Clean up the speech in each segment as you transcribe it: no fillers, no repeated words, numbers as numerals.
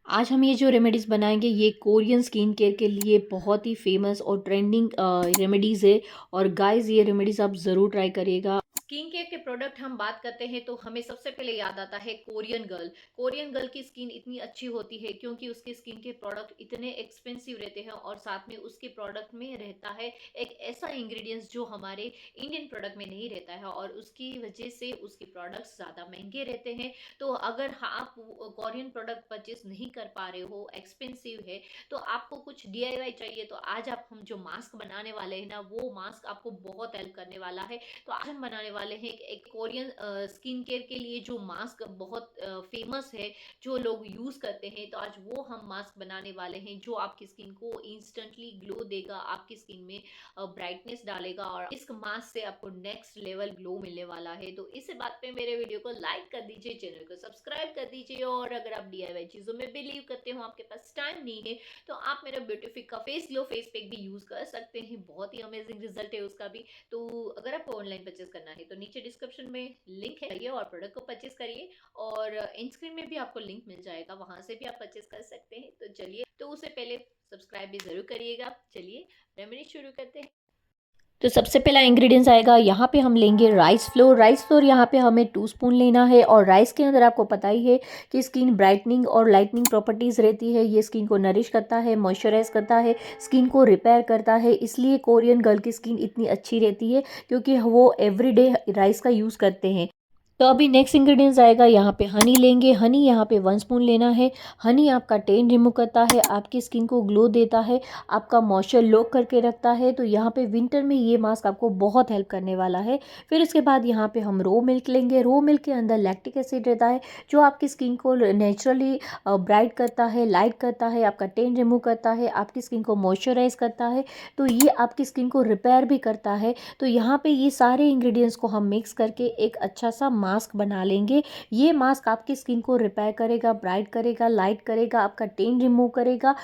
आज हम ये जो रेमेडीज़ बनाएंगे ये कोरियन स्किन केयर के लिए बहुत ही फेमस और ट्रेंडिंग रेमेडीज़ है। और गाइस ये रेमेडीज़ आप ज़रूर ट्राई करिएगा। स्किन केयर के प्रोडक्ट हम बात करते हैं तो हमें सबसे पहले याद आता है कोरियन गर्ल। कोरियन गर्ल की स्किन इतनी अच्छी होती है क्योंकि उसके स्किन के प्रोडक्ट इतने एक्सपेंसिव रहते हैं और साथ में उसके प्रोडक्ट में रहता है एक ऐसा इंग्रेडिएंट्स जो हमारे इंडियन प्रोडक्ट में नहीं रहता है और उसकी वजह से उसके प्रोडक्ट्स ज़्यादा महंगे रहते हैं। तो अगर आप कोरियन प्रोडक्ट परचेस नहीं कर पा रहे हो, एक्सपेंसिव है, तो आपको कुछ डीआईवाई चाहिए, तो आज आप हम जो मास्क बनाने वाले हैं ना, वो मास्क आपको बहुत हेल्प करने वाला है। तो आज हम बनाने वाले हैं एक कोरियन स्किन केयर के लिए जो मास्क बहुत फेमस है, जो लोग यूज करते हैं। तो आज वो हम मास्क बनाने वाले हैं जो आपकी स्किन को इंस्टेंटली ग्लो देगा, आपकी स्किन में ब्राइटनेस डालेगा और इस मास्क से आपको नेक्स्ट लेवल ग्लो मिलने वाला है। तो इस बात पे मेरे वीडियो को लाइक कर दीजिए, चैनल को सब्सक्राइब कर दीजिए। और अगर आप डीआईवाई चीजों में बिलीव करते हो, आपके पास टाइम नहीं है, तो आप मेरा ब्यूटीफिक का फेस ग्लो फेस पैक भी यूज कर सकते हैं। बहुत ही अमेजिंग रिजल्ट है उसका भी। तो अगर आपको ऑनलाइन परचेस करना है तो नीचे डिस्क्रिप्शन में लिंक है और प्रोडक्ट को परचेस करिए। और इन स्क्रीन में भी आपको लिंक मिल जाएगा, वहां से भी आप परचेस कर सकते हैं। तो चलिए, तो उससे पहले सब्सक्राइब भी जरूर करिएगा। चलिए रेमेडी शुरू करते हैं। तो सबसे पहला इंग्रेडिएंट्स आएगा, यहाँ पे हम लेंगे राइस फ्लोर। राइस फ्लोर यहाँ पे हमें 2 स्पून लेना है। और राइस के अंदर आपको पता ही है कि स्किन ब्राइटनिंग और लाइटनिंग प्रॉपर्टीज़ रहती है। ये स्किन को नरिश करता है, मॉइस्चराइज करता है, स्किन को रिपेयर करता है। इसलिए कोरियन गर्ल की स्किन इतनी अच्छी रहती है क्योंकि वो एवरीडे राइस का यूज़ करते हैं। तो अभी नेक्स्ट इंग्रेडिएंट्स आएगा, यहाँ पे हनी लेंगे। हनी यहाँ पे 1 स्पून लेना है। हनी आपका टेन रिमूव करता है, आपकी स्किन को ग्लो देता है, आपका मॉइस्चर लॉक करके रखता है। तो यहाँ पे विंटर में ये मास्क आपको बहुत हेल्प करने वाला है। फिर इसके बाद यहाँ पे हम रो मिल्क लेंगे। रो मिल्क के अंदर लैक्टिक एसिड रहता है जो आपकी स्किन को नेचुरली ब्राइट करता है, लाइट करता है, आपका टेन रिमूव करता है, आपकी स्किन को मॉइस्चराइज करता है। तो ये आपकी स्किन को रिपेयर भी करता है। तो यहाँ पे ये सारे इंग्रेडिएंट्स को हम मिक्स करके एक अच्छा सा मास्क बना लेंगे। ये मास्क आपकी स्किन को रिपेयर करेगा, ब्राइट करेगा, लाइट करेगा, आपका टेन रिमूव करेगा।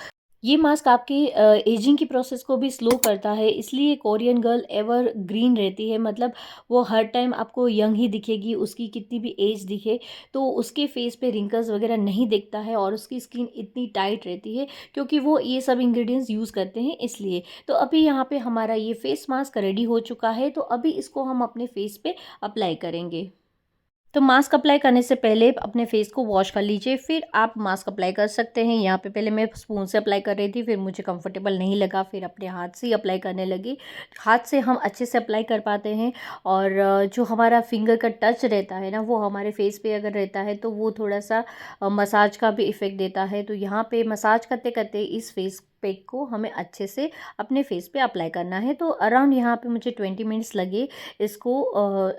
ये मास्क आपकी एजिंग की प्रोसेस को भी स्लो करता है। इसलिए कोरियन गर्ल एवर ग्रीन रहती है, मतलब वो हर टाइम आपको यंग ही दिखेगी, उसकी कितनी भी एज दिखे तो उसके फेस पे रिंकल्स वगैरह नहीं दिखता है और उसकी स्किन इतनी टाइट रहती है क्योंकि वो ये सब इंग्रेडिएंट्स यूज़ करते हैं इसलिए। तो अभी यहाँ पे हमारा ये फेस मास्क रेडी हो चुका है। तो अभी इसको हम अपने फेस पे अप्लाई करेंगे। तो मास्क अप्लाई करने से पहले अपने फेस को वॉश कर लीजिए, फिर आप मास्क अप्लाई कर सकते हैं। यहाँ पे पहले मैं स्पून से अप्लाई कर रही थी, फिर मुझे कंफर्टेबल नहीं लगा, फिर अपने हाथ से ही अप्लाई करने लगी। हाथ से हम अच्छे से अप्लाई कर पाते हैं। और जो हमारा फिंगर का टच रहता है ना, वो हमारे फेस पे अगर रहता है तो वो थोड़ा सा मसाज का भी इफ़ेक्ट देता है। तो यहाँ पे मसाज करते करते इस फेस पैक को हमें अच्छे से अपने फेस पे अप्लाई करना है। तो अराउंड यहाँ पे मुझे 20 मिनट्स लगे इसको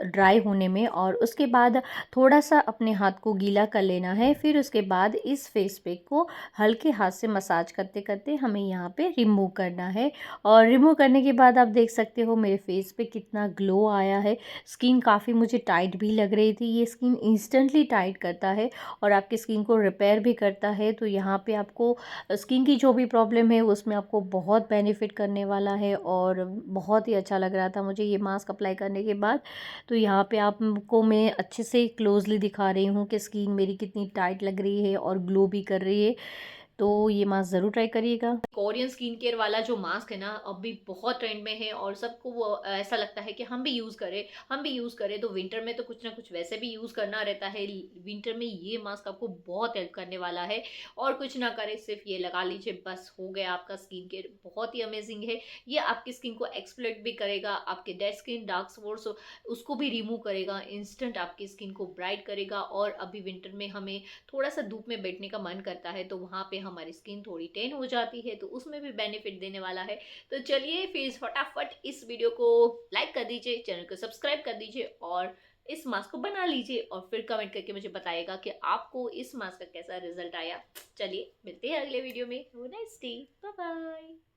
ड्राई होने में। और उसके बाद थोड़ा सा अपने हाथ को गीला कर लेना है। फिर उसके बाद इस फेस पैक को हल्के हाथ से मसाज करते करते हमें यहाँ पे रिमूव करना है। और रिमूव करने के बाद आप देख सकते हो मेरे फेस पे कितना ग्लो आया है। स्किन काफ़ी मुझे टाइट भी लग रही थी। ये स्किन इंस्टेंटली टाइट करता है और आपकी स्किन को रिपेयर भी करता है। तो यहाँ पे आपको स्किन की जो भी प्रॉब्लम है उसमें आपको बहुत बेनिफिट करने वाला है। और बहुत ही अच्छा लग रहा था मुझे ये मास्क अप्लाई करने के बाद। तो यहाँ पे आपको मैं अच्छे से क्लोजली दिखा रही हूँ कि स्किन मेरी कितनी टाइट लग रही है और ग्लो भी कर रही है। तो ये मास्क ज़रूर ट्राई करिएगा। कोरियन स्किन केयर वाला जो मास्क है ना, अभी बहुत ट्रेंड में है और सबको वो ऐसा लगता है कि हम भी यूज़ करें, हम भी यूज़ करें। तो विंटर में तो कुछ ना कुछ वैसे भी यूज़ करना रहता है। विंटर में ये मास्क आपको बहुत हेल्प करने वाला है। और कुछ ना करें, सिर्फ ये लगा लीजिए, बस हो गया आपका स्किन केयर। बहुत ही अमेजिंग है। ये आपकी स्किन को एक्सप्लोइट भी करेगा, आपके डेड स्किन, डार्क स्पॉट्स उसको भी रिमूव करेगा, इंस्टेंट आपकी स्किन को ब्राइट करेगा। और अभी विंटर में हमें थोड़ा सा धूप में बैठने का मन करता है तो वहाँ पे हमारी स्किन थोड़ी टेन हो जाती है, तो उसमें भी बेनिफिट देने वाला है। तो चलिए फिर फटाफट इस वीडियो को लाइक कर दीजिए, चैनल को सब्सक्राइब कर दीजिए और इस मास्क को बना लीजिए। और फिर कमेंट करके मुझे बताइएगा कि आपको इस मास्क का कैसा रिजल्ट आया। चलिए मिलते हैं अगले वीडियो में। Have a nice day, bye bye.